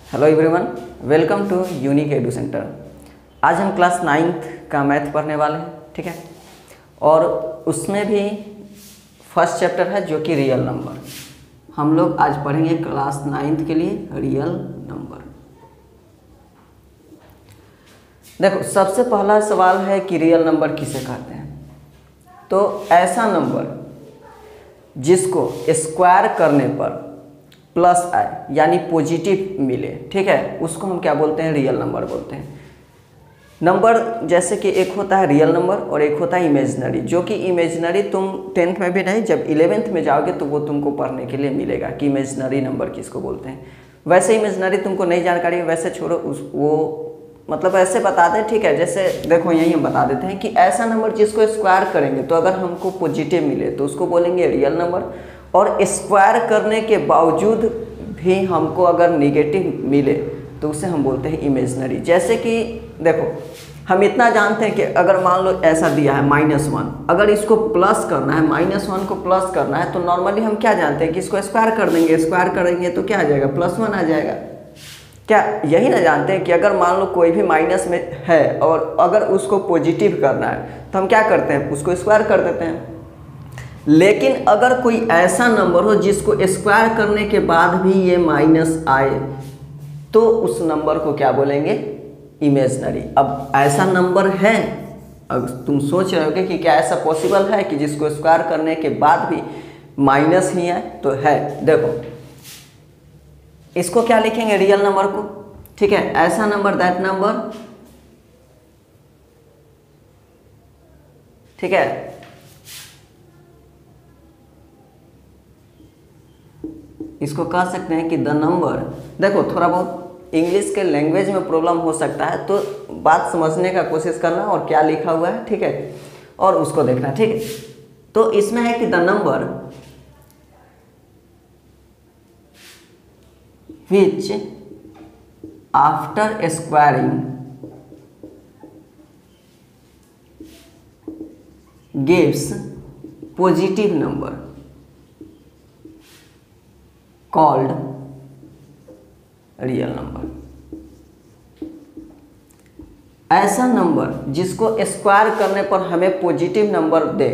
Hello everyone, welcome to unique edu centre. आज हम class 9th का मैथ पढ़ने वाले हैं, ठीक है। और उसमें भी फर्स्ट चैप्टर है जो कि रियल नंबर। हम लोग आज पढ़ेंगे क्लास 9th के लिए रियल नंबर। देखो, सबसे पहला सवाल है कि रियल नंबर किसे कहते हैं। तो ऐसा नंबर जिसको स्क्वायर करने पर प्लस आए यानी पॉजिटिव मिले, ठीक है, उसको हम क्या बोलते हैं? रियल नंबर बोलते हैं। नंबर जैसे कि एक होता है रियल नंबर और एक होता है इमेजिनरी, जो कि इमेजिनरी तुम 10th में भी नहीं, जब 11th में जाओगे तो वो तुमको पढ़ने के लिए मिलेगा कि इमेजिनरी नंबर किसको बोलते हैं। वैसे इमेजिनरी तुमको नहीं जानकारी है, वैसे छोड़ो, वो मतलब ऐसे बता दें, ठीक है। जैसे देखो, यही हम बता देते हैं कि ऐसा नंबर जिसको स्क्वायर करेंगे तो अगर हमको पॉजिटिव मिले तो उसको बोलेंगे रियल नंबर, और स्क्वायर करने के बावजूद भी हमको अगर नेगेटिव मिले तो उसे हम बोलते हैं इमेजिनरी। जैसे कि देखो, हम इतना जानते हैं कि अगर मान लो ऐसा दिया है -1, अगर इसको प्लस करना है, -1 को प्लस करना है, तो नॉर्मली हम क्या जानते हैं कि इसको स्क्वायर कर देंगे। स्क्वायर करेंगे तो क्या आ जाएगा? +1 आ जाएगा। क्या यही ना जानते हैं कि अगर मान लो कोई भी माइनस में है और अगर उसको पॉजिटिव करना है तो हम क्या करते हैं? उसको स्क्वायर कर देते हैं। लेकिन अगर कोई ऐसा नंबर हो जिसको स्क्वायर करने के बाद भी ये माइनस आए तो उस नंबर को क्या बोलेंगे? इमेजिनरी। अब ऐसा नंबर है, अब तुम सोच रहे हो कि क्या ऐसा पॉसिबल है कि जिसको स्क्वायर करने के बाद भी माइनस ही आए? तो है। देखो, इसको क्या लिखेंगे? रियल नंबर को, ठीक है। ऐसा नंबर, दैट नंबर, ठीक है। इसको कह सकते हैं कि द नंबर। देखो, थोड़ा बहुत इंग्लिश के लैंग्वेज में प्रॉब्लम हो सकता है, तो बात समझने का कोशिश करना और क्या लिखा हुआ है, ठीक है, और उसको देखना, ठीक है। तो इसमें है कि the number which after squaring gives positive number called real number. ऐसा नंबर जिसको स्क्वायर करने पर हमें पॉजिटिव नंबर दे,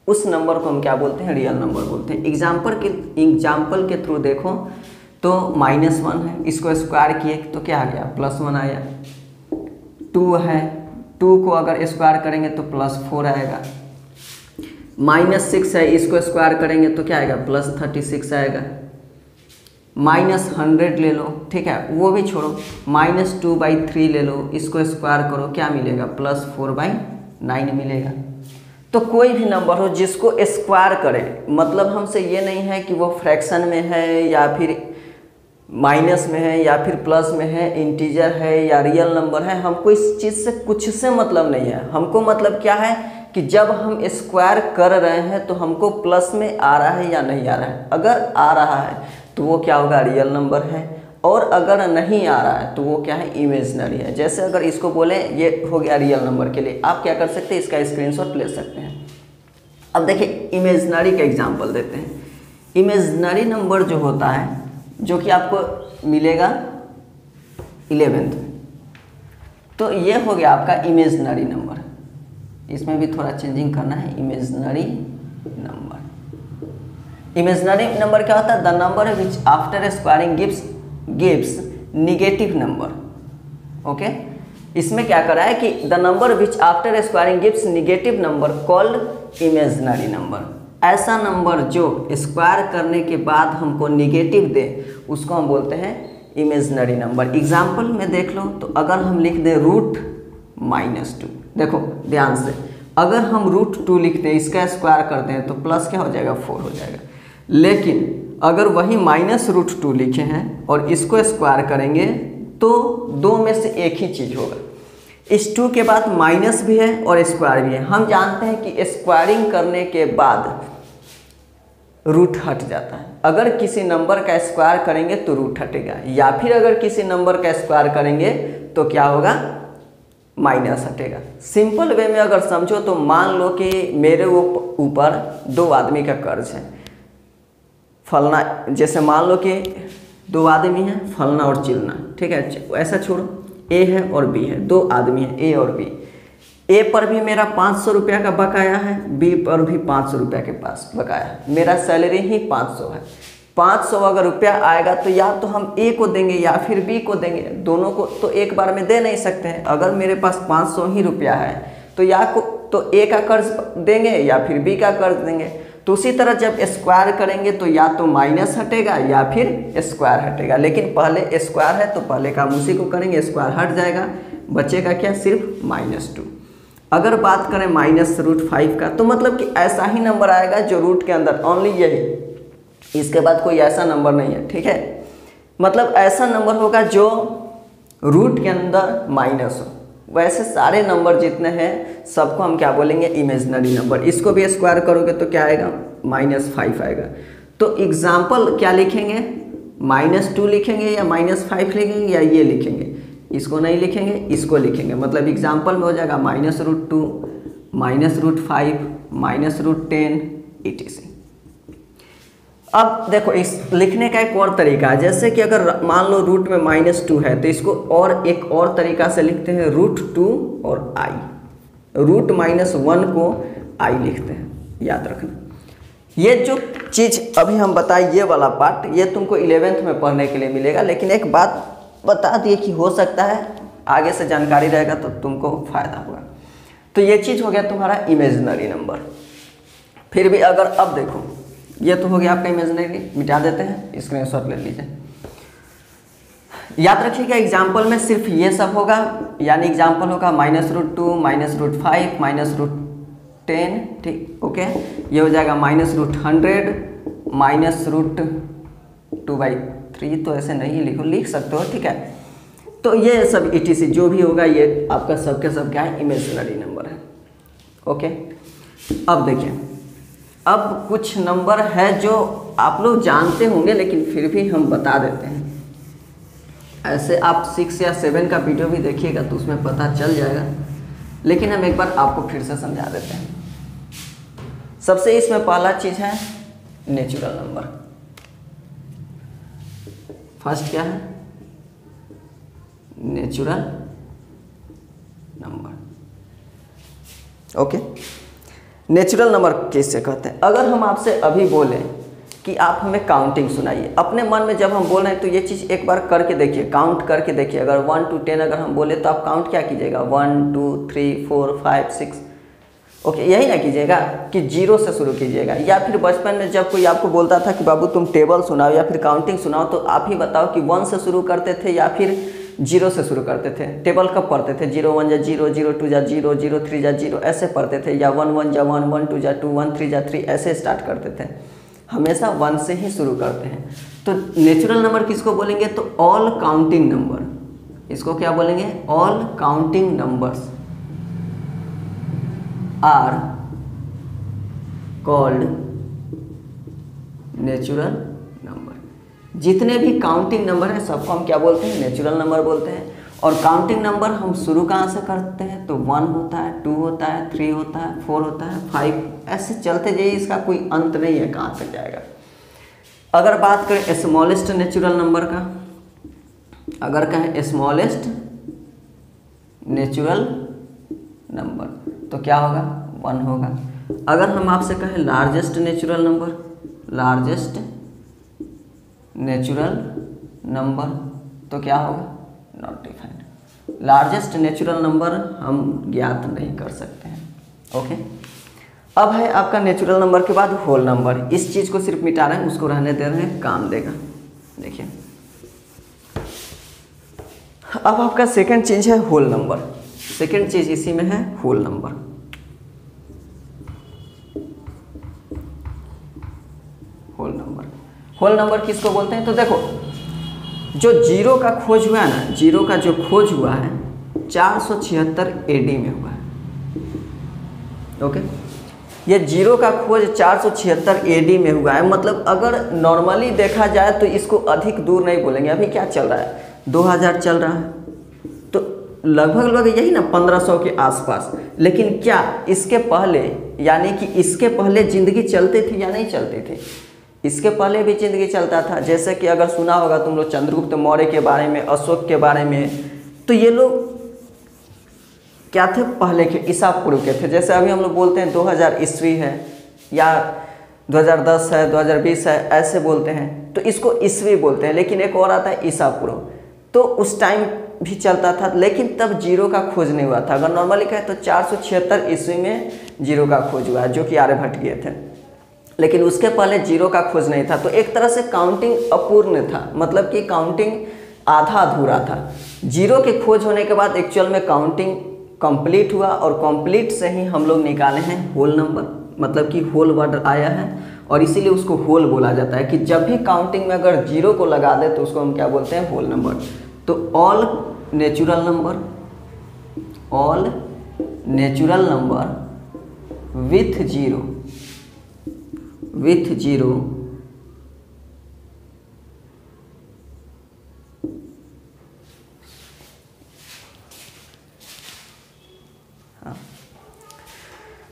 उस नंबर को हम क्या बोलते हैं? रियल नंबर बोलते हैं। एग्जाम्पल के थ्रू देखो तो -1 है, इसको स्क्वायर किए तो क्या आ गया? +1 आया। 2 है, 2 को अगर स्क्वायर करेंगे तो +4 आएगा। -6 है, इसको स्क्वायर करेंगे तो क्या आएगा? +36 आएगा। -100 ले लो, ठीक है, वो भी छोड़ो, -2/3 ले लो, इसको स्क्वायर करो, क्या मिलेगा? +4/9 मिलेगा। तो कोई भी नंबर हो जिसको स्क्वायर करे, मतलब हमसे ये नहीं है कि वो फ्रैक्शन में है या फिर माइनस में है या फिर प्लस में है, इंटीजर है या रियल नंबर है, हमको इस चीज़ से कुछ से मतलब नहीं है। हमको मतलब क्या है कि जब हम स्क्वायर कर रहे हैं तो हमको प्लस में आ रहा है या नहीं आ रहा है। अगर आ रहा है तो वो क्या होगा? रियल नंबर है, और अगर नहीं आ रहा है तो वो क्या है? इमेजिनरी है। जैसे अगर इसको बोले, ये हो गया रियल नंबर के लिए, आप क्या कर सकते हैं? इसका स्क्रीनशॉट ले सकते हैं। अब देखिए, इमेजिनरी का एग्जांपल देते हैं। इमेजिनरी नंबर जो होता है, जो कि आपको मिलेगा 11th में, तो ये हो गया आपका इमेजिनरी नंबर। इसमें भी थोड़ा चेंजिंग करना है। इमेजिनरी नंबर, इमेजिनरी नंबर क्या होता है? The number which after squaring gives negative number. Okay, इसमें क्या करा है कि the number which after squaring gives negative number called imaginary number. ऐसा नंबर जो स्क्वायर करने के बाद हमको नेगेटिव दे, उसको हम बोलते हैं इमेजिनरी नंबर। एग्जाम्पल में देख लो तो अगर हम लिख दें √-2, देखो ध्यान से, अगर हम √2 लिखते हैं, इसका स्क्वायर करते हैं तो प्लस क्या हो जाएगा? 4 हो जाएगा। लेकिन अगर वही -√2 लिखे हैं और इसको स्क्वायर करेंगे तो दो में से एक ही चीज़ होगा। इस 2 के बाद माइनस भी है और स्क्वायर भी है। हम जानते हैं कि स्क्वायरिंग करने के बाद रूट हट जाता है। अगर किसी नंबर का स्क्वायर करेंगे तो रूट हटेगा, या फिर अगर किसी नंबर का स्क्वायर करेंगे तो क्या होगा? माइनस हटेगा। सिंपल वे में अगर समझो तो मान लो कि मेरे ऊपर 2 आदमी का कर्ज है, फलना, जैसे मान लो कि दो आदमी हैं, फलना और चिलना, ठीक है, ऐसा छोड़ो, ए है और बी है, दो आदमी हैं ए और बी। ए पर भी मेरा 500 रुपया का बकाया है, बी पर भी 500 रुपया के पास बकाया है, मेरा सैलरी ही 500 है। 500 अगर रुपया आएगा तो या तो हम ए को देंगे या फिर बी को देंगे, दोनों को तो एक बार में दे नहीं सकते हैं। अगर मेरे पास 500 ही रुपया है तो या को तो ए का कर्ज देंगे या फिर बी का कर्ज देंगे। तो उसी तरह जब स्क्वायर करेंगे तो या तो माइनस हटेगा या फिर स्क्वायर हटेगा, लेकिन पहले स्क्वायर है तो पहले काम उसी को करेंगे, स्क्वायर हट जाएगा, बचेगा क्या, सिर्फ -2। अगर बात करें -√5 का तो मतलब कि ऐसा ही नंबर आएगा जो रूट के अंदर, ओनली यही, इसके बाद कोई ऐसा नंबर नहीं है, ठीक है। मतलब ऐसा नंबर होगा जो रूट के अंदर माइनस हो। वैसे सारे नंबर जितने हैं सबको हम क्या बोलेंगे, इमेजिनरी नंबर। इसको भी स्क्वायर करोगे तो क्या आएगा, -5 आएगा। तो एग्जाम्पल क्या लिखेंगे, -2 लिखेंगे या -5 लिखेंगे या ये लिखेंगे, इसको नहीं लिखेंगे, इसको लिखेंगे। मतलब एग्जाम्पल में हो जाएगा -√2, -√5, -√10 etc। अब देखो इस लिखने का एक और तरीका है, जैसे कि अगर मान लो रूट में -2 है तो इसको और एक और तरीका से लिखते हैं, √2 और i, रूट -1 को i लिखते हैं, याद रखना। ये जो चीज़ अभी हम बताए ये वाला पार्ट, ये तुमको 11th में पढ़ने के लिए मिलेगा, लेकिन एक बात बता दिए कि हो सकता है आगे से जानकारी रहेगा तो तुमको फायदा होगा। तो ये चीज़ हो गया तुम्हारा इमेजिनरी नंबर। फिर भी अगर अब देखो ये तो हो गया आपका इमेजिनरी, मिटा देते हैं, स्क्रीनशॉट ले लीजिए। याद रखिएगा एग्जाम्पल में सिर्फ ये सब होगा, यानी एग्जाम्पल होगा -√2, -√5, -√10, ठीक, ओके। ये हो जाएगा -√100, -√2/3, तो ऐसे नहीं लिखो, लिख सकते हो, ठीक है। तो ये सब etc जो भी होगा ये आपका सबके सब क्या है, इमेजिनरी नंबर है, ओके। अब देखिए, अब कुछ नंबर है जो आप लोग जानते होंगे लेकिन फिर भी हम बता देते हैं। ऐसे आप 6 या 7 का वीडियो भी देखिएगा तो उसमें पता चल जाएगा, लेकिन हम एक बार आपको फिर से समझा देते हैं। सबसे इसमें पहला चीज़ है नेचुरल नंबर। फर्स्ट क्या है, natural number, okay. Natural number किससे कहते हैं, अगर हम आपसे अभी बोलें कि आप हमें काउंटिंग सुनाइए, अपने मन में जब हम बोल रहे हैं तो ये चीज़ एक बार करके देखिए, काउंट करके देखिए। अगर 1 to 10 अगर हम बोले तो आप काउंट क्या कीजिएगा, 1 2 3 4 5 6, ओके, यही ना कीजिएगा कि 0 से शुरू कीजिएगा। या फिर बचपन में जब कोई आपको बोलता था कि बाबू तुम टेबल सुनाओ या फिर काउंटिंग सुनाओ तो आप ही बताओ कि 1 से शुरू करते थे या फिर 0 से शुरू करते थे। टेबल कब पढ़ते थे, 0 1 जा 0, 0 2 जा 0, 0 3 जा 0, ऐसे पढ़ते थे, या 1 1 जा 1, 1 2 जा 2, 1 3 जा 3, ऐसे स्टार्ट करते थे। हमेशा 1 से ही शुरू करते हैं। तो नेचुरल नंबर किसको बोलेंगे, तो ऑल काउंटिंग नंबर, इसको क्या बोलेंगे, all counting numbers are called natural number. जितने भी काउंटिंग नंबर हैं सबको हम क्या बोलते हैं, नेचुरल नंबर बोलते हैं। और काउंटिंग नंबर हम शुरू कहाँ से करते हैं, तो 1 होता है, 2 होता है, 3 होता है, 4 होता है, 5, ऐसे चलते जाइए, इसका कोई अंत नहीं है कहाँ तक जाएगा। अगर बात करें स्मॉलेस्ट नेचुरल नंबर का, अगर कहें स्मॉलेस्ट नेचुरल नंबर तो क्या होगा, 1 होगा। अगर हम आपसे कहें largest natural number, largest natural number तो क्या होगा, not defined. Largest natural number हम ज्ञात नहीं कर सकते हैं, ओके। अब है आपका नेचुरल नंबर के बाद होल नंबर। इस चीज़ को सिर्फ मिटा रहे हैं, उसको रहने दे रहे हैं, काम देगा। देखिए अब आपका सेकंड चीज़ है होल नंबर। सेकंड चीज़ इसी में है whole number. Whole number, whole number किसको बोलते हैं, तो देखो जो 0 का खोज हुआ है ना, 0 का जो खोज हुआ है 476 AD में हुआ है, ओके। ये 0 का खोज 476 AD में हुआ है। मतलब अगर नॉर्मली देखा जाए तो इसको अधिक दूर नहीं बोलेंगे। अभी क्या चल रहा है, 2000 चल रहा है, तो लगभग यही ना 1500 के आसपास। लेकिन क्या इसके पहले, यानी कि इसके पहले ज़िंदगी चलती थी या नहीं चलती थी, इसके पहले भी जिंदगी चलता था। जैसे कि अगर सुना होगा तुम लोग चंद्रगुप्त मौर्य के बारे में, अशोक के बारे में, तो ये लोग क्या थे, पहले के ईसा पूर्व के थे। जैसे अभी हम लोग बोलते हैं 2000 ईस्वी है या 2010 है, 2020 है, ऐसे बोलते हैं, तो इसको ईस्वी बोलते हैं। लेकिन एक और आता है ईसा पूर्व, तो उस टाइम भी चलता था, लेकिन तब जीरो का खोज नहीं हुआ था। अगर नॉर्मली कहें तो 476 ईस्वी में जीरो का खोज हुआ, जो कि आर्यभट्ट किए थे, लेकिन उसके पहले जीरो का खोज नहीं था। तो एक तरह से काउंटिंग अपूर्ण था, मतलब कि काउंटिंग आधा अधूरा था। जीरो के खोज होने के बाद एक्चुअल में काउंटिंग कंप्लीट हुआ, और कंप्लीट से ही हम लोग निकाले हैं होल नंबर, मतलब कि होल वर्ड आया है, और इसीलिए उसको होल बोला जाता है कि जब भी काउंटिंग में अगर जीरो को लगा दे तो उसको हम क्या बोलते हैं, होल नंबर। तो all natural number, all natural number with zero, with zero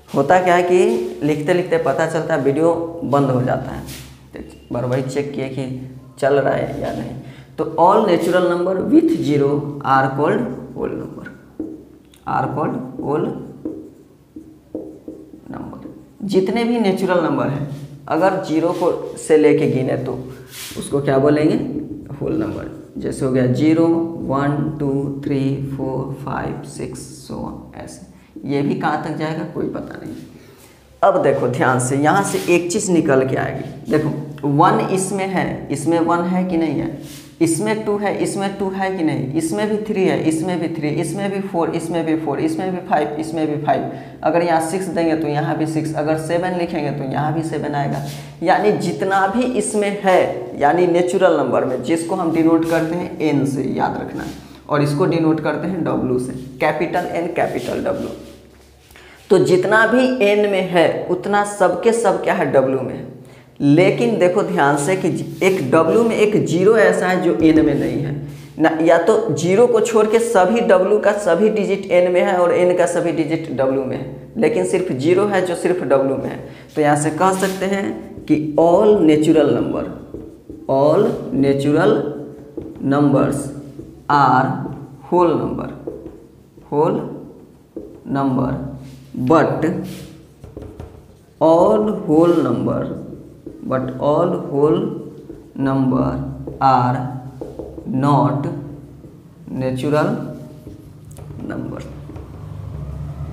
होता क्या है कि लिखते लिखते पता चलता है वीडियो बंद हो जाता है, तो बार वही चेक किए कि चल रहा है या नहीं। तो all natural number with zero are called whole number, are called whole number. जितने भी नेचुरल नंबर हैं, अगर जीरो को से लेके गिने तो उसको क्या बोलेंगे, होल नंबर। जैसे हो गया 0 1 2 3 4 5 6 सो ऐसे, ये भी कहाँ तक जाएगा कोई पता नहीं। अब देखो ध्यान से, यहाँ से एक चीज़ निकल के आएगी। देखो 1 इसमें है, इसमें 1 है कि नहीं है, इसमें 2 है, इसमें 2 है कि नहीं, इसमें भी 3 है, इसमें भी 3, इसमें भी 4, इसमें भी 4, इसमें भी 5, इसमें भी 5। अगर यहाँ 6 देंगे तो यहाँ भी 6, अगर 7 लिखेंगे तो यहाँ भी 7 आएगा। यानी जितना भी इसमें है, यानी नेचुरल नंबर में, जिसको हम डिनोट करते हैं एन से, याद रखना, और इसको डिनोट करते हैं डब्ल्यू से, कैपिटल एन कैपिटल डब्ल्यू। तो जितना भी एन में है उतना सबके सब क्या है, डब्ल्यू में है। लेकिन देखो ध्यान से कि एक डब्ल्यू में एक जीरो ऐसा है जो एन में नहीं है ना, या तो जीरो को छोड़ के सभी डब्ल्यू का सभी डिजिट एन में है और एन का सभी डिजिट डब्ल्यू में है, लेकिन सिर्फ जीरो है जो सिर्फ डब्ल्यू में है। तो यहाँ से कह सकते हैं कि all natural number, all natural numbers are whole number, whole number, but all whole number, but all whole number are not natural number।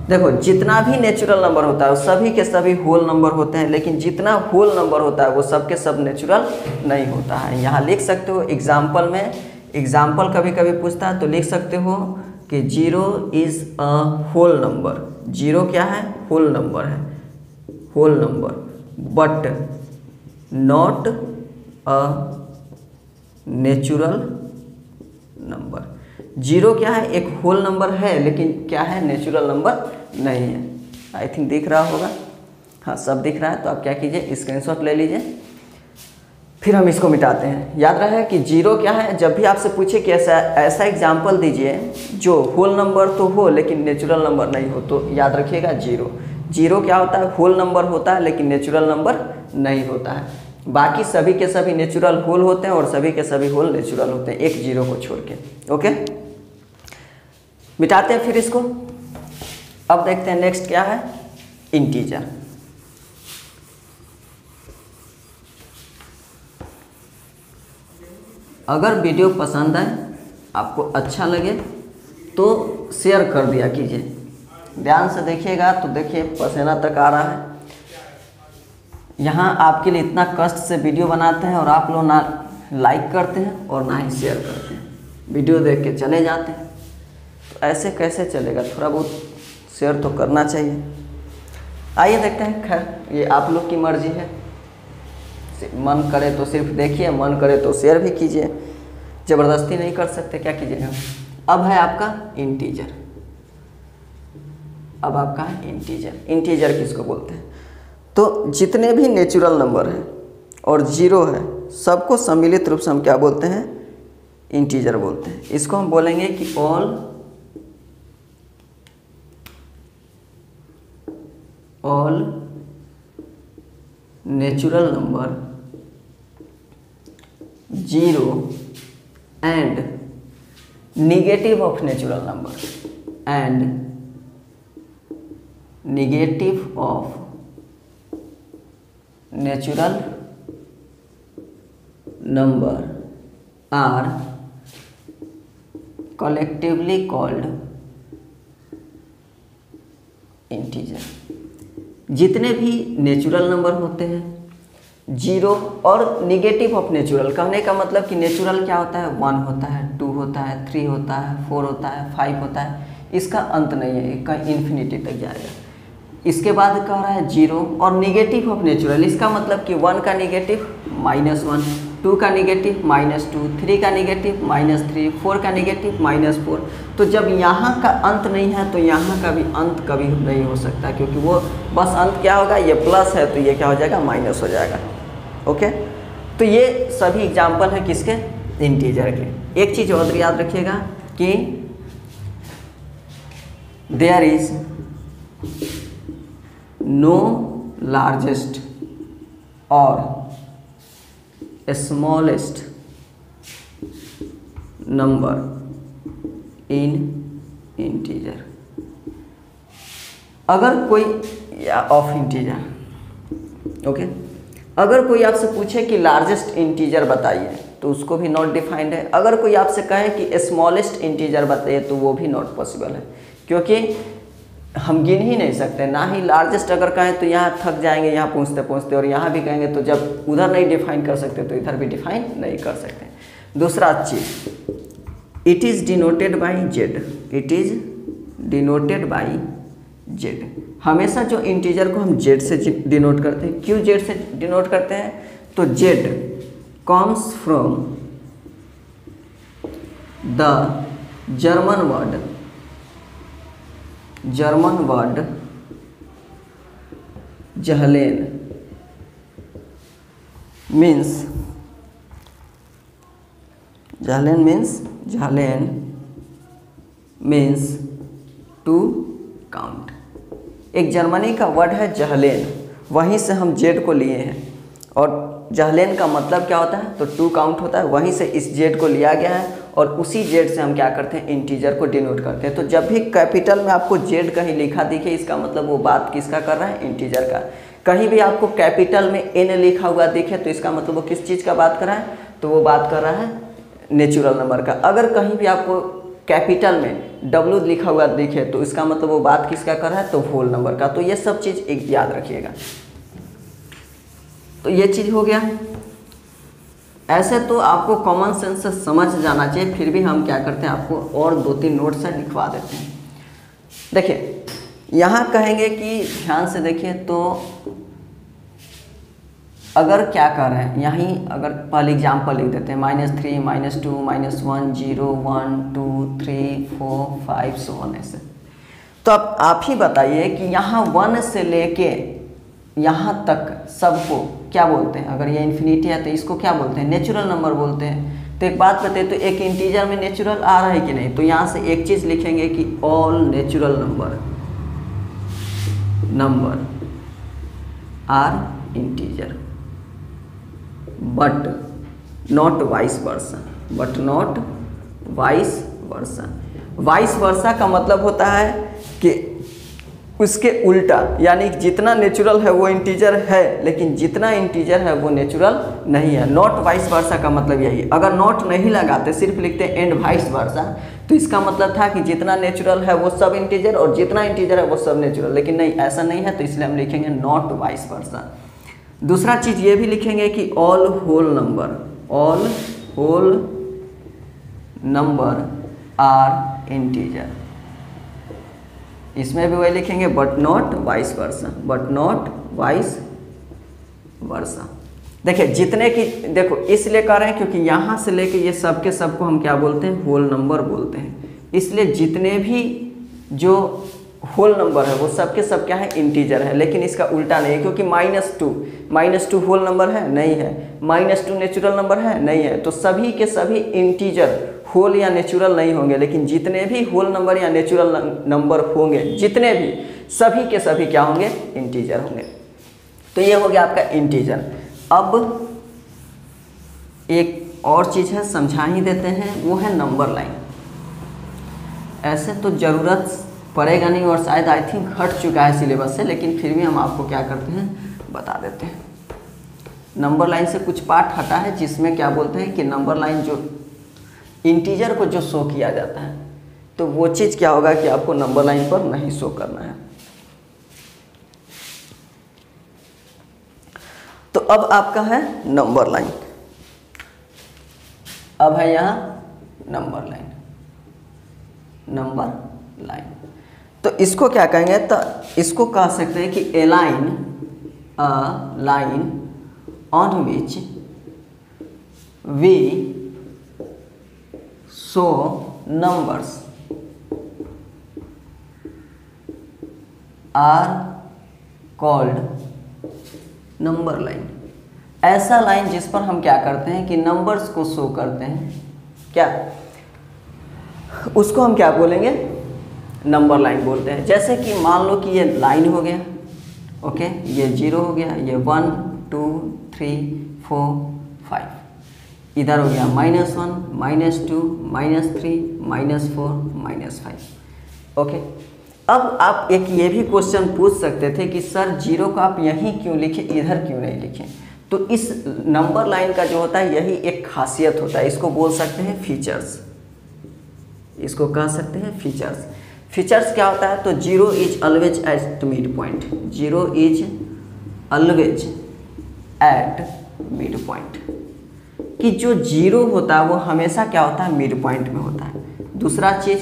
देखो जितना भी नेचुरल नंबर होता है वो सभी के सभी होल नंबर होते हैं, लेकिन जितना होल नंबर होता है वो सबके सब नेचुरल नहीं होता है। यहाँ लिख सकते हो एग्जाम्पल में, एग्जाम्पल कभी कभी पूछता है तो लिख सकते हो कि 0 इज़ अ होल नंबर। 0 क्या है, होल नंबर है, whole number, but not a natural number. 0 क्या है, एक होल नंबर है, लेकिन क्या है, नेचुरल नंबर नहीं है। आई थिंक दिख रहा होगा, हाँ सब दिख रहा है। तो आप क्या कीजिए, स्क्रीनशॉट ले लीजिए, फिर हम इसको मिटाते हैं। याद रहे कि 0 क्या है, जब भी आपसे पूछे कि ऐसा एग्जाम्पल दीजिए जो होल नंबर तो हो लेकिन नेचुरल नंबर नहीं हो, तो याद रखिएगा 0। 0 क्या होता है, होल नंबर होता है लेकिन नेचुरल नंबर नहीं होता है। बाकी सभी के सभी नेचुरल होल होते हैं और सभी के सभी होल नेचुरल होते हैं, एक 0 को छोड़ के। ओके, मिटाते हैं फिर इसको। अब देखते हैं नेक्स्ट क्या है, इंटीजर। अगर वीडियो पसंद आए, आपको अच्छा लगे तो शेयर कर दिया कीजिए। ध्यान से देखिएगा तो देखिए पसीना तक आ रहा है। यहाँ आपके लिए इतना कष्ट से वीडियो बनाते हैं और आप लोग ना लाइक करते हैं और ना ही शेयर करते हैं, वीडियो देख के चले जाते हैं। तो ऐसे कैसे चलेगा, थोड़ा बहुत शेयर तो करना चाहिए। आइए देखते हैं, खैर ये आप लोग की मर्जी है, मन करे तो सिर्फ देखिए, मन करे तो शेयर भी कीजिए, ज़बरदस्ती नहीं कर सकते, क्या कीजिएगा। अब है आपका इंटीजर। अब आपका है इंटीजर। इंटीजर किसको बोलते हैं, तो जितने भी नेचुरल नंबर हैं और 0 है सबको सम्मिलित रूप से हम क्या बोलते हैं, इंटीजर बोलते हैं। इसको हम बोलेंगे कि all natural number 0 and negative of natural number and negative of natural number are collectively called integer। जितने भी नेचुरल नंबर होते हैं, 0 और निगेटिव ऑफ नेचुरल, कहने का मतलब कि नेचुरल क्या होता है, 1 होता है, 2 होता है, 3 होता है, 4 होता है, 5 होता है, इसका अंत नहीं है, इसका इन्फिनिटी तक जाएगा। इसके बाद कह रहा है 0 और निगेटिव ऑफ नेचुरल, इसका मतलब कि 1 का निगेटिव -1, 2 का निगेटिव -2, 3 का निगेटिव -3, 4 का निगेटिव -4। तो जब यहाँ का अंत नहीं है तो यहाँ का भी अंत कभी नहीं हो सकता, क्योंकि वो बस अंत क्या होगा, ये प्लस है तो ये क्या हो जाएगा, माइनस हो जाएगा। ओके, तो ये सभी एग्जाम्पल है किसके, इंटीजर के। एक चीज़ और याद रखिएगा कि देयर इज नो लार्जेस्ट और स्मॉलेस्ट नंबर इन इंटीजर। अगर कोई ऑफ इंटीजर, ओके, अगर कोई आपसे पूछे कि लार्जेस्ट इंटीजर बताइए तो उसको भी नॉट डिफाइंड है। अगर कोई आपसे कहे कि स्मॉलेस्ट इंटीजर बताइए तो वो भी नॉट पॉसिबल है, क्योंकि हम गिन ही नहीं सकते। ना ही लार्जेस्ट अगर कहें तो यहाँ थक जाएंगे यहाँ पहुँचते पहुँचते, और यहाँ भी कहेंगे तो जब उधर नहीं डिफाइन कर सकते तो इधर भी डिफाइन नहीं कर सकते। दूसरा चीज़, it is denoted by Z, it is denoted by Z. हमेशा जो इंटीजर को हम जेड से डिनोट करते हैं, क्यों जेड से डिनोट करते हैं, तो Z comes from the German word zahlen, means zahlen means to count. एक जर्मनी का वर्ड है जहलेन, वहीं से हम जेड को लिए हैं, और जहलेन का मतलब क्या होता है, तो टू काउंट होता है, वहीं से इस जेड को लिया गया है और उसी जेड से हम क्या करते हैं, इंटीजर को डिनोट करते हैं। तो जब भी कैपिटल में आपको जेड कहीं लिखा दिखे, इसका मतलब वो बात किसका कर रहा है, इंटीजर का। कहीं भी आपको कैपिटल में एन लिखा हुआ दिखे तो इसका मतलब वो किस चीज़ का बात कर रहा है, तो वो बात कर रहा है नेचुरल नंबर का। अगर कहीं भी आपको कैपिटल में डब्ल्यू लिखा हुआ दिखे तो इसका मतलब वो बात किसका कर रहा है, तो होल नंबर का। तो ये सब चीज़ एक याद रखिएगा। तो ये चीज़ हो गया। ऐसे तो आपको कॉमन सेंस से समझ जाना चाहिए, फिर भी हम क्या करते हैं, आपको और 2-3 नोट्स हैं लिखवा देते हैं। देखिए यहाँ कहेंगे कि ध्यान से देखिए, तो अगर क्या कर रहे हैं, यहीं अगर पहले एग्जाम्पल लिख देते हैं, -3, -2, -1, 0, 1, 2, 3, 4, 5 सो ऑन ऐसे। तो अब आप ही बताइए कि यहाँ 1 से लेके यहाँ तक सबको क्या बोलते हैं। अगर ये इन्फिनिटी है तो इसको क्या बोलते हैं, नेचुरल नंबर बोलते हैं। तो एक बात बताइए, तो एक इंटीजर में नेचुरल आ रहा है कि नहीं, तो यहाँ से एक चीज़ लिखेंगे कि all natural number are integer but not vice versa. Vice versa का मतलब होता है कि उसके उल्टा, यानी जितना नेचुरल है वो इंटीजर है, लेकिन जितना इंटीजर है वो नेचुरल नहीं है। नॉट वाइस वर्सा का मतलब यही। अगर नॉट नहीं लगाते, सिर्फ लिखते एंड वाइस वर्सा, तो इसका मतलब था कि जितना नेचुरल है वो सब इंटीजर और जितना इंटीजर है वो सब नेचुरल, लेकिन नहीं, ऐसा नहीं है। तो इसलिए हम लिखेंगे नॉट वाइस वर्सा। दूसरा चीज़ ये भी लिखेंगे कि all whole number are integer. इसमें भी वही लिखेंगे बट नॉट वाइस वर्सा। देखिए जितने की, देखो इसलिए कह रहे हैं क्योंकि यहाँ से लेके ये सब के सब को हम क्या बोलते हैं, होल नंबर बोलते हैं। इसलिए जितने भी जो होल नंबर है वो सब के सब क्या है, इंटीजर है। लेकिन इसका उल्टा नहीं है, क्योंकि -2 होल नंबर है, नहीं है। -2 नेचुरल नंबर है, नहीं है। तो सभी के सभी इंटीजर होल या नेचुरल नहीं होंगे, लेकिन जितने भी होल नंबर या नेचुरल नंबर होंगे, जितने भी, सभी के सभी क्या होंगे, इंटीजर होंगे। तो ये हो गया आपका इंटीजर। अब एक और चीज़ है, समझा ही देते हैं, वो है नंबर लाइन। ऐसे तो ज़रूरत पड़ेगा नहीं और शायद आई थिंक हट चुका है सिलेबस से, लेकिन फिर भी हम आपको क्या करते हैं बता देते हैं। नंबर लाइन से कुछ पार्ट हटा है जिसमें क्या बोलते हैं कि नंबर लाइन जो इंटीजर को जो शो किया जाता है, तो वो चीज़ क्या होगा कि आपको नंबर लाइन पर नहीं शो करना है। तो अब आपका है नंबर लाइन, अब है यहाँ नंबर लाइन, नंबर लाइन। तो इसको क्या कहेंगे, तो इसको कह सकते हैं कि a line, a line on which we show numbers are called number line. ऐसा लाइन जिस पर हम क्या करते हैं कि नंबर्स को शो करते हैं, क्या उसको हम क्या बोलेंगे, नंबर लाइन बोलते हैं। जैसे कि मान लो कि ये लाइन हो गया, ओके, ये 0 हो गया, ये 1 2 3 4 5, इधर हो गया -1 -2 -3 -4 -5, ओके। अब आप एक ये भी क्वेश्चन पूछ सकते थे कि सर 0 को आप यहीं क्यों लिखे, इधर क्यों नहीं लिखे। तो इस नंबर लाइन का जो होता है यही एक खासियत होता है, इसको बोल सकते हैं फीचर्स, इसको कह सकते हैं फीचर्स। फीचर्स क्या होता है, तो 0 is always at mid point, 0 is always at mid point, कि जो 0 होता है वो हमेशा क्या होता है, मिड पॉइंट में होता है। दूसरा चीज़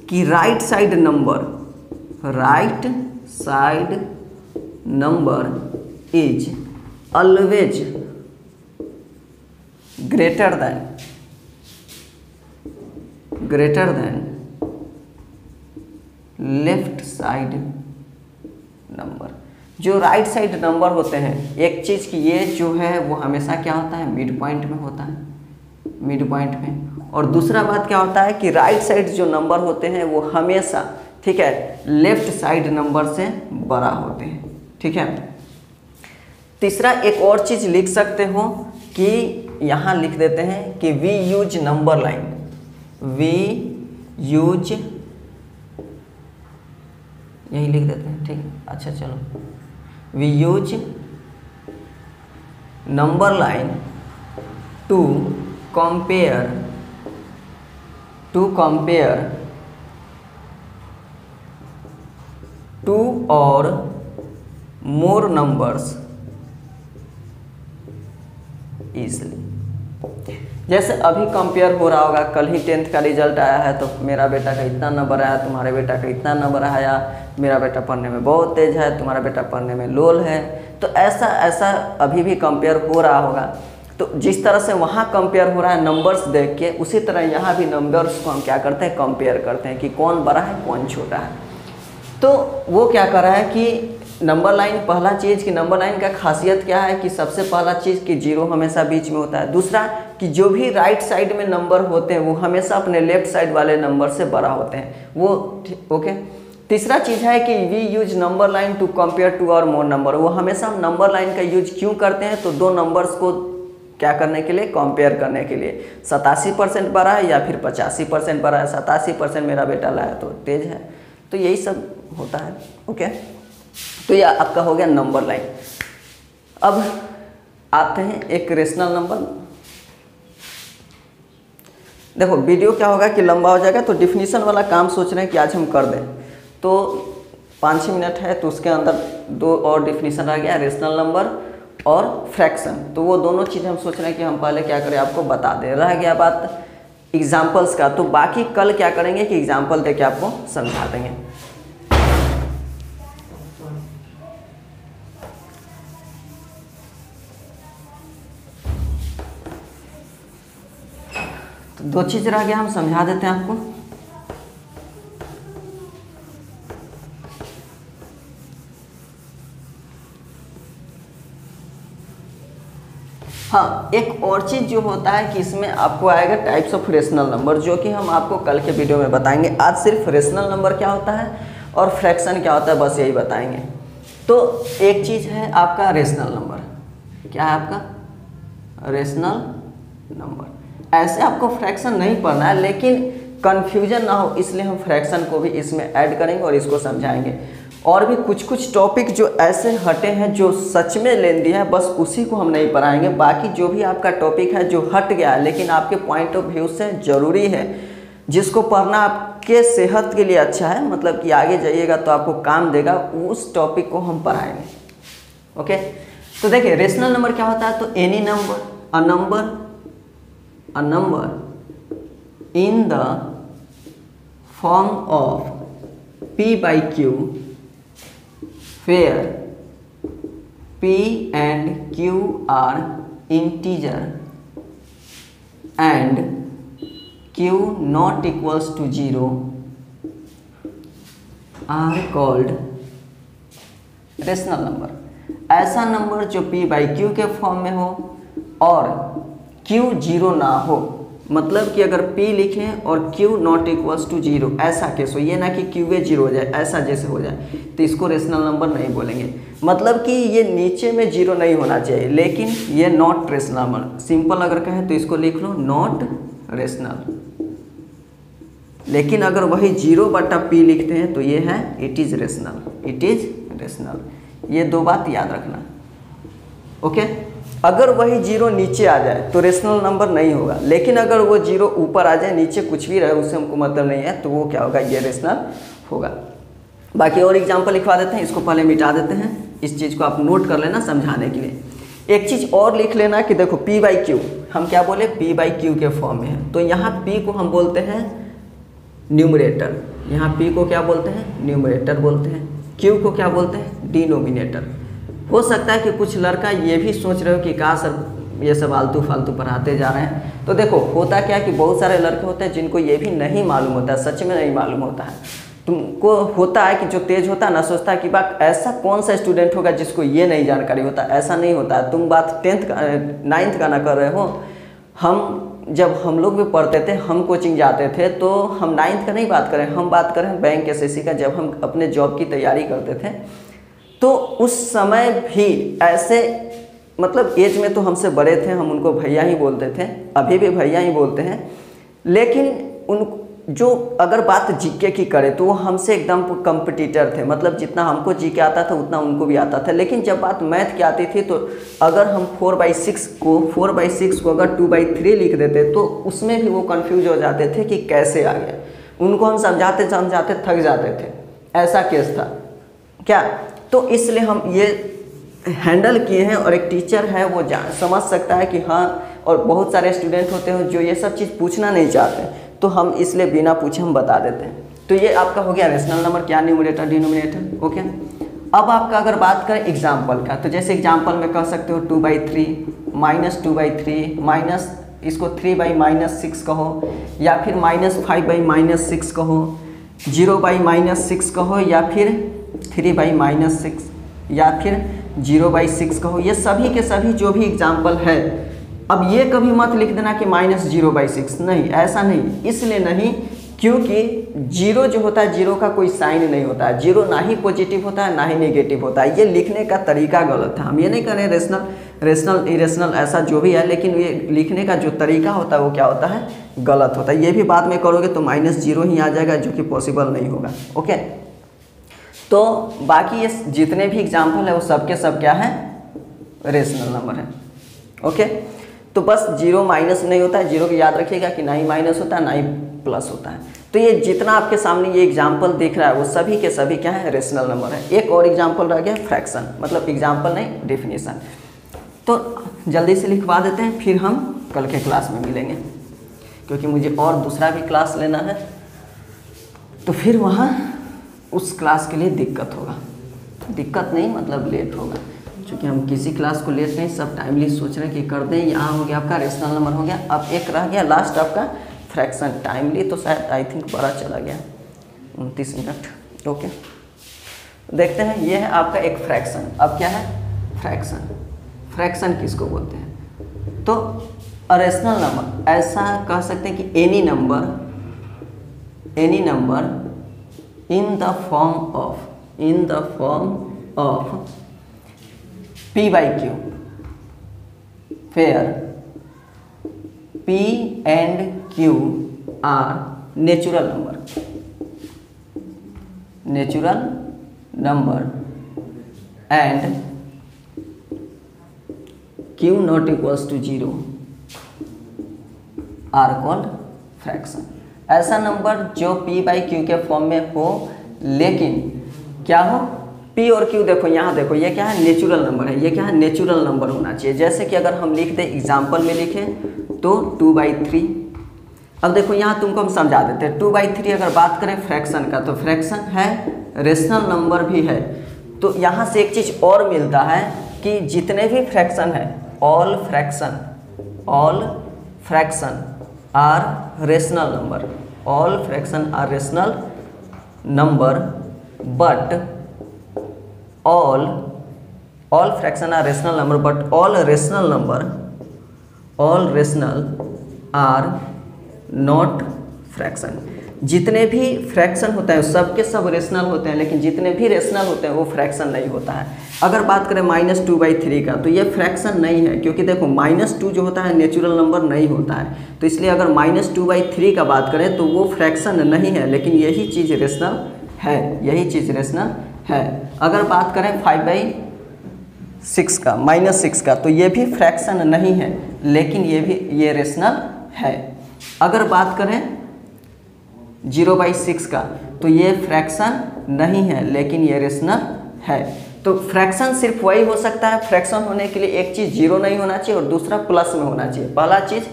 कि right side number is always greater than left side number. जो राइट साइड नंबर होते हैं, एक चीज़ कि ये जो है वो हमेशा क्या होता है, मिड पॉइंट में होता है, मिड पॉइंट में। और दूसरा बात क्या होता है कि राइट साइड जो नंबर होते हैं वो हमेशा, ठीक है, लेफ्ट साइड नंबर से बड़ा होते हैं, ठीक है। तीसरा एक और चीज़ लिख सकते हो कि यहाँ लिख देते हैं कि we use number line, we use, यही लिख देते हैं, ठीक है। अच्छा चलो, we use number line to compare two और मोर नंबर्स इजली। जैसे अभी कंपेयर हो रहा होगा, कल ही 10th का रिजल्ट आया है, तो मेरा बेटा का इतना नंबर आया, तुम्हारे बेटा का इतना नंबर आया, मेरा बेटा पढ़ने में बहुत तेज है, तुम्हारा बेटा पढ़ने में लोल है। तो ऐसा अभी भी कंपेयर हो रहा होगा। तो जिस तरह से वहाँ कंपेयर हो रहा है नंबर्स देख के, उसी तरह यहाँ भी नंबर्स को हम क्या करते हैं, कंपेयर करते हैं कि कौन बड़ा है कौन छोटा है। तो वो क्या कर रहा है कि नंबर लाइन, पहला चीज़ कि नंबर लाइन का खासियत क्या है कि सबसे पहला चीज़ कि 0 हमेशा बीच में होता है। दूसरा कि जो भी राइट साइड में नंबर होते हैं वो हमेशा अपने लेफ्ट साइड वाले नंबर से बड़ा होते हैं, वो, ओके। तीसरा चीज़ है कि we use number line to compare two और मोर नंबर। वो हमेशा हम नंबर लाइन का यूज क्यों करते हैं, तो दो नंबर्स को क्या करने के लिए, कंपेयर करने के लिए। 87% बड़ा है या फिर 85% बड़ा है, 87% मेरा बेटा लाया तो तेज है, तो यही सब होता है, ओके। तो यह आपका हो गया नंबर लाइन। अब आते हैं एक रेशनल नंबर। देखो वीडियो क्या होगा कि लंबा हो जाएगा, तो डिफिनीशन वाला काम सोच रहे हैं कि आज हम कर दें, तो 5-6 मिनट है, तो उसके अंदर 2 और डिफिनीशन रह गया, रेशनल नंबर और फ्रैक्शन। तो वो दोनों चीज़ हम सोच रहे हैं कि हम पहले क्या करें, आपको बता दें। रह गया बात एग्जाम्पल्स का, तो बाकी कल क्या करेंगे कि एग्जाम्पल देके आपको समझा देंगे। तो 2 चीज़ रह गया, हम समझा देते हैं आपको। हाँ, एक और चीज़ जो होता है कि इसमें आपको आएगा टाइप्स ऑफ रेशनल नंबर, जो कि हम आपको कल के वीडियो में बताएंगे। आज सिर्फ रेशनल नंबर क्या होता है और फ्रैक्शन क्या होता है, बस यही बताएंगे। तो एक चीज़ है आपका रेशनल नंबर, क्या है आपका रेशनल नंबर। ऐसे आपको फ्रैक्शन नहीं पढ़ना है, लेकिन कन्फ्यूजन ना हो इसलिए हम फ्रैक्शन को भी इसमें ऐड करेंगे और इसको समझाएंगे। और भी कुछ कुछ टॉपिक जो ऐसे हटे हैं जो सच में लेंदी है, बस उसी को हम नहीं पढ़ाएंगे। बाकी जो भी आपका टॉपिक है जो हट गया है लेकिन आपके पॉइंट ऑफ व्यू से ज़रूरी है, जिसको पढ़ना आपके सेहत के लिए अच्छा है, मतलब कि आगे जाइएगा तो आपको काम देगा, उस टॉपिक को हम पढ़ाएंगे। ओके, तो देखिए रेशनल नंबर क्या होता है, तो any number, a number in the form of p by q where p and q are integer and q not equals to 0 are called rational number. ऐसा नंबर जो p by q के form में हो और q 0 ना हो, मतलब कि अगर p लिखें और q नॉट इक्वल्स टू 0, ऐसा केस हो, ये ना कि q 0 हो जाए, ऐसा जैसे हो जाए तो इसको रेशनल नंबर नहीं बोलेंगे। मतलब कि ये नीचे में 0 नहीं होना चाहिए, लेकिन ये नॉट रेशनल नंबर। सिंपल अगर कहें तो इसको लिख लो नॉट रेशनल। लेकिन अगर वही 0/p लिखते हैं तो ये है it is rational, it is rational. ये दो बात याद रखना। ओके, अगर वही 0 नीचे आ जाए तो रेशनल नंबर नहीं होगा, लेकिन अगर वो 0 ऊपर आ जाए, नीचे कुछ भी रहे उससे हमको मतलब नहीं है, तो वो क्या होगा, ये रेशनल होगा। बाकी और एग्जांपल लिखवा देते हैं, इसको पहले मिटा देते हैं। इस चीज़ को आप नोट कर लेना समझाने के लिए। एक चीज़ और लिख लेना कि देखो p by q, हम क्या बोले, p by q के फॉर्म में है, तो यहाँ p को हम बोलते हैं न्यूमरेटर, यहाँ p को क्या बोलते हैं, न्यूमरेटर बोलते हैं, q को क्या बोलते हैं, डिनोमिनेटर। हो सकता है कि कुछ लड़का ये भी सोच रहे हो कि कहाँ सर ये सब आलतू फालतू पढ़ाते जा रहे हैं। तो देखो होता क्या है कि बहुत सारे लड़के होते हैं जिनको ये भी नहीं मालूम होता है, सच में नहीं मालूम होता है। तुमको होता है कि जो तेज होता है ना, सोचता है कि बात ऐसा कौन सा स्टूडेंट होगा जिसको ये नहीं जानकारी होता, ऐसा नहीं होता है। तुम बात 9th का ना कर रहे हो। जब हम लोग भी पढ़ते थे, हम कोचिंग जाते थे, तो हम 9th का नहीं बात करें, हम बात करें बैंक SSC का। जब हम अपने जॉब की तैयारी करते थे तो उस समय भी ऐसे, मतलब एज में तो हमसे बड़े थे, हम उनको भैया ही बोलते थे, अभी भी भैया ही बोलते हैं। लेकिन उन जो अगर बात जीके की करें तो वो हमसे एकदम कंपटीटर थे, मतलब जितना हमको जीके आता था उतना उनको भी आता था। लेकिन जब बात मैथ की आती थी तो अगर हम 4/6 को अगर 2/3 लिख देते तो उसमें भी वो कंफ्यूज हो जाते थे कि कैसे आ गया। उनको हम समझाते समझाते थक जाते थे, ऐसा केस था क्या। तो इसलिए हम ये हैंडल किए हैं, और एक टीचर है वो समझ सकता है कि हाँ, और बहुत सारे स्टूडेंट होते हैं जो ये सब चीज़ पूछना नहीं चाहते, तो हम इसलिए बिना पूछे हम बता देते हैं। तो ये आपका हो गया रेशनल नंबर, क्या न्यूमरेटर डिनोमिनेटर। ओके, अब आपका अगर बात करें एग्जाम्पल का, तो जैसे एग्जाम्पल में कह सकते हो 2/3 -2/3 माइनस इसको 3/-6 कहो, या फिर -5/-6 कहो, 0/-6 कहो, या फिर 3/-6, या फिर 0/6 कहो। ये सभी के सभी जो भी एग्जाम्पल है, अब ये कभी मत लिख देना कि -0/6, नहीं, ऐसा नहीं। इसलिए नहीं क्योंकि 0 जो होता है, 0 का कोई साइन नहीं होता है। 0 ना ही पॉजिटिव होता है ना ही नेगेटिव होता है। ये लिखने का तरीका गलत है। हम ये नहीं कर रहे रेशनल इरेशनल ऐसा जो भी है, लेकिन ये लिखने का जो तरीका होता है वो क्या होता है, गलत होता है। ये भी बाद में करोगे तो -0 ही आ जाएगा, जो कि पॉसिबल नहीं होगा। ओके, तो बाकी ये जितने भी एग्जाम्पल है वो सब के सब क्या है, रेशनल नंबर है। ओके, तो बस 0 माइनस नहीं होता है, 0 को याद रखिएगा कि ना ही माइनस होता है ना ही प्लस होता है। तो ये जितना आपके सामने ये एग्जाम्पल दिख रहा है वो सभी के सभी क्या है, रेशनल नंबर है। एक और एग्जाम्पल रह गया फ्रैक्शन, मतलब एग्जाम्पल नहीं, डेफिनेशन। तो जल्दी से लिखवा देते हैं, फिर हम कल के क्लास में मिलेंगे, क्योंकि मुझे और दूसरा भी क्लास लेना है, तो फिर वहाँ उस क्लास के लिए दिक्कत होगा। दिक्कत नहीं, मतलब लेट होगा, क्योंकि हम किसी क्लास को लेट नहीं, सब टाइमली सोच रहे हैं कि कर दें। यहाँ हो गया आपका रेशनल नंबर हो गया। अब एक रह गया लास्ट आपका फ्रैक्शन। टाइमली तो शायद आई थिंक बड़ा चला गया, 29 मिनट। ओके, देखते हैं, ये है आपका एक फ्रैक्शन। अब क्या है, फ्रैक्शन। फ्रैक्शन किसको बोलते हैं, तो रेशनल नंबर, ऐसा कह सकते हैं कि any number in the form of p by q where P and Q are natural number and Q not equals to 0 are called fraction. ऐसा नंबर जो P बाई Q के फॉर्म में हो लेकिन क्या हो, P और Q देखो यहाँ देखो ये क्या है, नेचुरल नंबर है, ये क्या है, नेचुरल नंबर होना चाहिए। जैसे कि अगर हम लिखते एग्जाम्पल में लिखें तो 2/3। अब देखो यहाँ तुमको हम समझा देते हैं, 2/3 अगर बात करें फ्रैक्शन का तो फ्रैक्शन है, रेशनल नंबर भी है। तो यहाँ से एक चीज़ और मिलता है कि जितने भी फ्रैक्शन है, all fraction are rational number, all fraction are rational number, but all fraction are rational number, but all rational are not fraction। जितने भी फ्रैक्शन होते हैं सबके सब रेशनल होते हैं, लेकिन जितने भी रेशनल होते हैं वो फ्रैक्शन नहीं होता है। अगर बात करें -2/3 का तो ये फ्रैक्शन नहीं है, क्योंकि देखो -2 जो होता है नेचुरल नंबर नहीं होता है। तो इसलिए अगर -2/3 का बात करें तो वो फ्रैक्शन नहीं है, लेकिन यही चीज़ रेशनल है, अगर बात करें 5/6 का, -6 का, तो ये भी फ्रैक्शन नहीं है, लेकिन ये रेशनल है। अगर बात करें 0/6 का तो ये फ्रैक्शन नहीं है, लेकिन ये रेशनल है। तो फ्रैक्शन सिर्फ वही हो सकता है, फ्रैक्शन होने के लिए एक चीज़ 0 नहीं होना चाहिए और दूसरा प्लस में होना चाहिए। पहला चीज़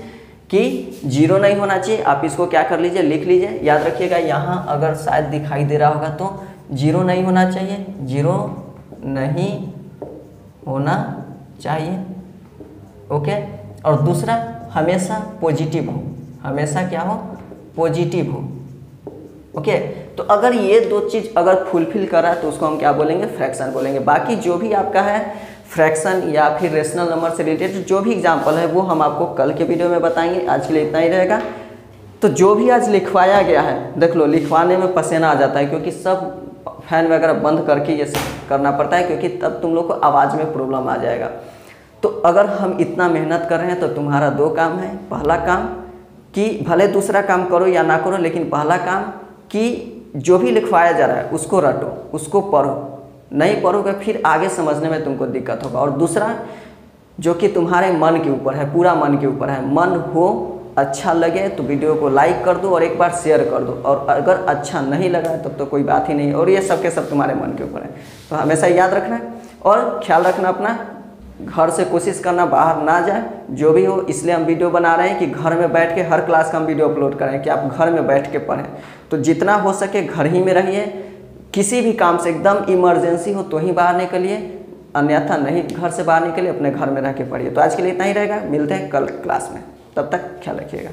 कि 0 नहीं होना चाहिए, आप इसको क्या कर लीजिए, लिख लीजिए, याद रखिएगा। यहाँ अगर शायद दिखाई दे रहा होगा तो 0 नहीं होना चाहिए, 0 नहीं होना चाहिए, ओके। और दूसरा हमेशा पॉजिटिव हो, हमेशा क्या हो, पॉजिटिव हो, ओके। तो अगर ये दो चीज़ अगर फुलफिल करा तो उसको हम क्या बोलेंगे, फ्रैक्शन बोलेंगे। बाकी जो भी आपका है फ्रैक्शन या फिर रेशनल नंबर से रिलेटेड जो भी एग्जाम्पल है वो हम आपको कल के वीडियो में बताएंगे। आज के लिए इतना ही रहेगा। तो जो भी आज लिखवाया गया है, देख लो लिखवाने में पसीना आ जाता है, क्योंकि सब फैन वगैरह बंद करके ये सब करना पड़ता है, क्योंकि तब तुम लोग को आवाज़ में प्रॉब्लम आ जाएगा। तो अगर हम इतना मेहनत कर रहे हैं तो तुम्हारा 2 काम है। पहला काम कि भले दूसरा काम करो या ना करो, लेकिन पहला काम कि जो भी लिखवाया जा रहा है उसको रटो, उसको पढ़ो। नहीं पढ़ोगे फिर आगे समझने में तुमको दिक्कत होगा। और दूसरा जो कि तुम्हारे मन के ऊपर है, पूरा मन के ऊपर है, मन हो अच्छा लगे तो वीडियो को लाइक कर दो और एक बार शेयर कर दो, और अगर अच्छा नहीं लगा तब तो कोई बात ही नहीं। और ये सब के सब तुम्हारे मन के ऊपर है, तो हमेशा याद रखना है और ख्याल रखना अपना। घर से कोशिश करना बाहर ना जाए, जो भी हो। इसलिए हम वीडियो बना रहे हैं कि घर में बैठ के हर क्लास का हम वीडियो अपलोड करें कि आप घर में बैठ के पढ़ें। तो जितना हो सके घर ही में रहिए, किसी भी काम से एकदम इमरजेंसी हो तो ही बाहर निकलिए, अन्यथा नहीं घर से बाहर निकलिए, अपने घर में रह के पढ़िए। तो आज के लिए इतना ही रहेगा, मिलते हैं कल क्लास में, तब तक ख्याल रखिएगा।